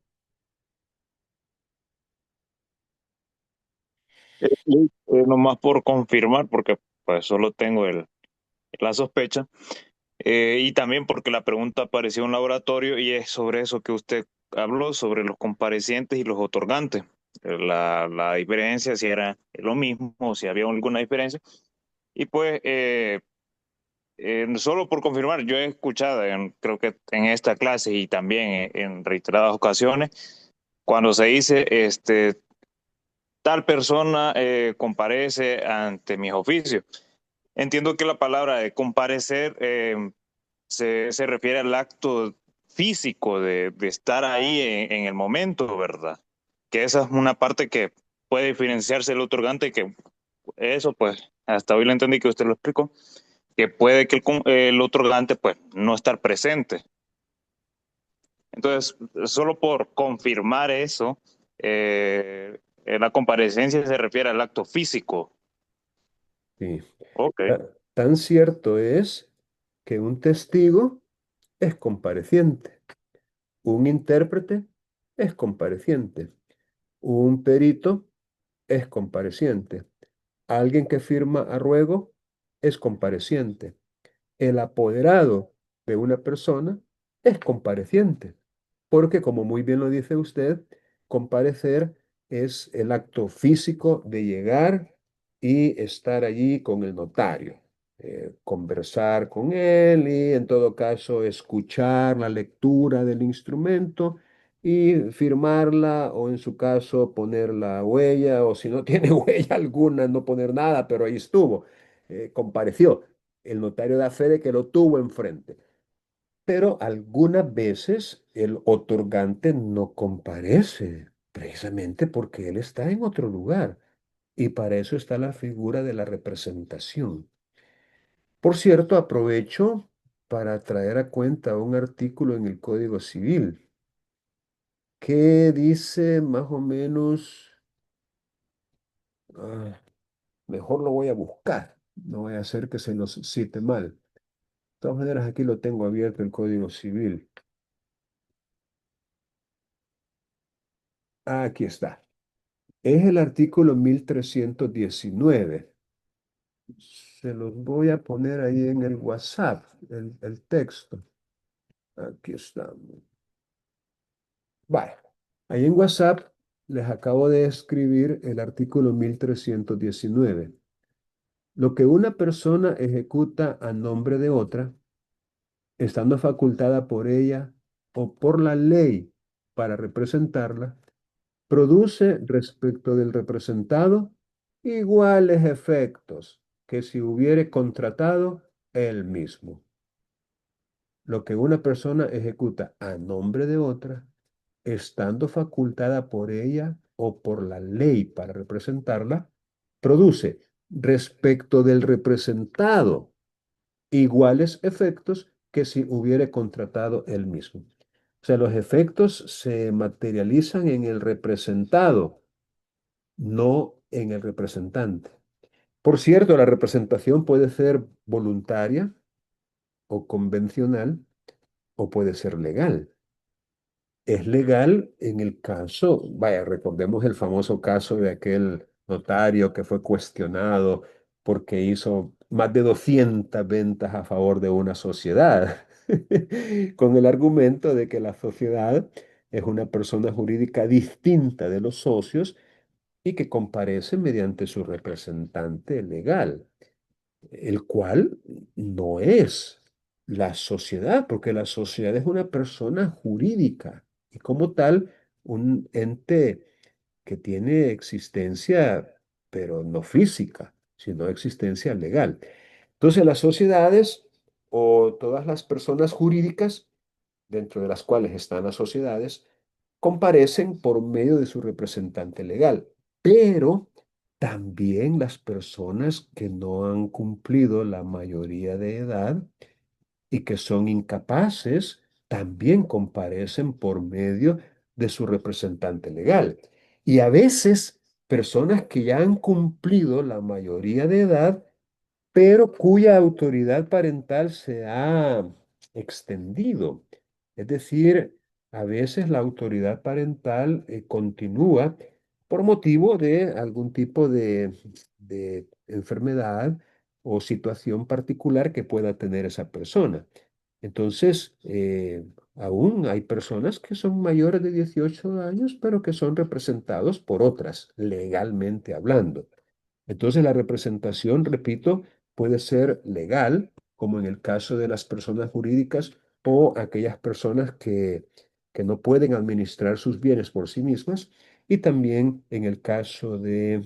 Luis, nomás por confirmar, porque pues solo tengo la sospecha, y también porque la pregunta apareció en un laboratorio y es sobre eso que usted habló, sobre los comparecientes y los otorgantes. La diferencia, si era lo mismo o si había alguna diferencia. Y pues, solo por confirmar, yo he escuchado, creo que en esta clase y también en reiteradas ocasiones, cuando se dice, tal persona comparece ante mis oficios. Entiendo que la palabra de comparecer se refiere al acto físico de estar ahí en el momento, ¿verdad? Que esa es una parte que puede diferenciarse del otorgante, que eso pues hasta hoy lo entendí que usted lo explicó, que puede que el otorgante pues no estar presente. Entonces, solo por confirmar eso, la comparecencia se refiere al acto físico. Sí. Ok. Tan cierto es que un testigo es compareciente. Un intérprete es compareciente. Un perito es compareciente. Alguien que firma a ruego es compareciente. El apoderado de una persona es compareciente, porque como muy bien lo dice usted, comparecer es el acto físico de llegar y estar allí con el notario, conversar con él y en todo caso escuchar la lectura del instrumento y firmarla o en su caso poner la huella o si no tiene huella alguna no poner nada, pero ahí estuvo, compareció. El notario da fe de que lo tuvo enfrente. Pero algunas veces el otorgante no comparece, precisamente porque él está en otro lugar. Y para eso está la figura de la representación. Por cierto, aprovecho para traer a cuenta un artículo en el Código Civil que dice más o menos, ah, mejor lo voy a buscar, no voy a hacer que se los cite mal. De todas maneras, aquí lo tengo abierto el Código Civil. Aquí está. Es el artículo 1319. Se los voy a poner ahí en el WhatsApp, el texto. Aquí está. Vale. Ahí en WhatsApp les acabo de escribir el artículo 1319. Lo que una persona ejecuta a nombre de otra, estando facultada por ella o por la ley para representarla, produce respecto del representado iguales efectos que si hubiere contratado él mismo. Lo que una persona ejecuta a nombre de otra, estando facultada por ella o por la ley para representarla, produce respecto del representado iguales efectos que si hubiere contratado él mismo. O sea, los efectos se materializan en el representado, no en el representante. Por cierto, la representación puede ser voluntaria o convencional o puede ser legal. Es legal en el caso, vaya, recordemos el famoso caso de aquel notario que fue cuestionado porque hizo más de 200 ventas a favor de una sociedad, con el argumento de que la sociedad es una persona jurídica distinta de los socios y que comparece mediante su representante legal, el cual no es la sociedad, porque la sociedad es una persona jurídica y como tal un ente que tiene existencia, pero no física, sino existencia legal. Entonces las sociedades o todas las personas jurídicas, dentro de las cuales están las sociedades, comparecen por medio de su representante legal, pero también las personas que no han cumplido la mayoría de edad y que son incapaces, también comparecen por medio de su representante legal. Y a veces personas que ya han cumplido la mayoría de edad pero cuya autoridad parental se ha extendido. Es decir, a veces la autoridad parental continúa por motivo de algún tipo de enfermedad o situación particular que pueda tener esa persona. Entonces, aún hay personas que son mayores de 18 años, pero que son representados por otras, legalmente hablando. Entonces, la representación, repito, puede ser legal, como en el caso de las personas jurídicas o aquellas personas que no pueden administrar sus bienes por sí mismas, y también en el caso de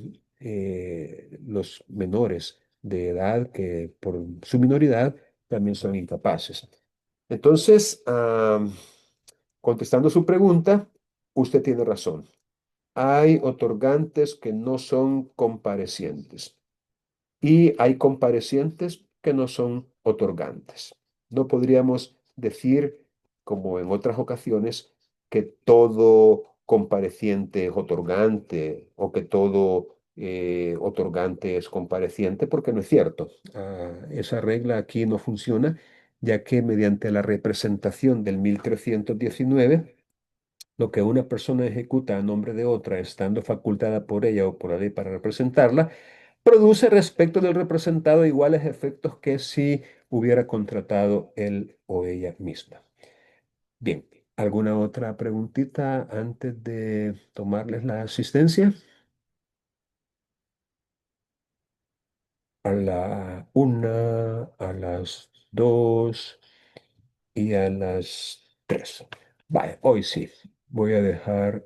los menores de edad que por su minoridad también son incapaces. Entonces, contestando su pregunta, usted tiene razón. Hay otorgantes que no son comparecientes y hay comparecientes que no son otorgantes. No podríamos decir, como en otras ocasiones, que todo compareciente es otorgante o que todo otorgante es compareciente, porque no es cierto. Esa regla aquí no funciona ya que mediante la representación del 1319, lo que una persona ejecuta a nombre de otra, estando facultada por ella o por la ley para representarla, produce respecto del representado iguales efectos que si hubiera contratado él o ella misma. Bien, ¿alguna otra preguntita antes de tomarles la asistencia? A la 1, a las 2 y a las 3. Vale, hoy sí. Voy a dejar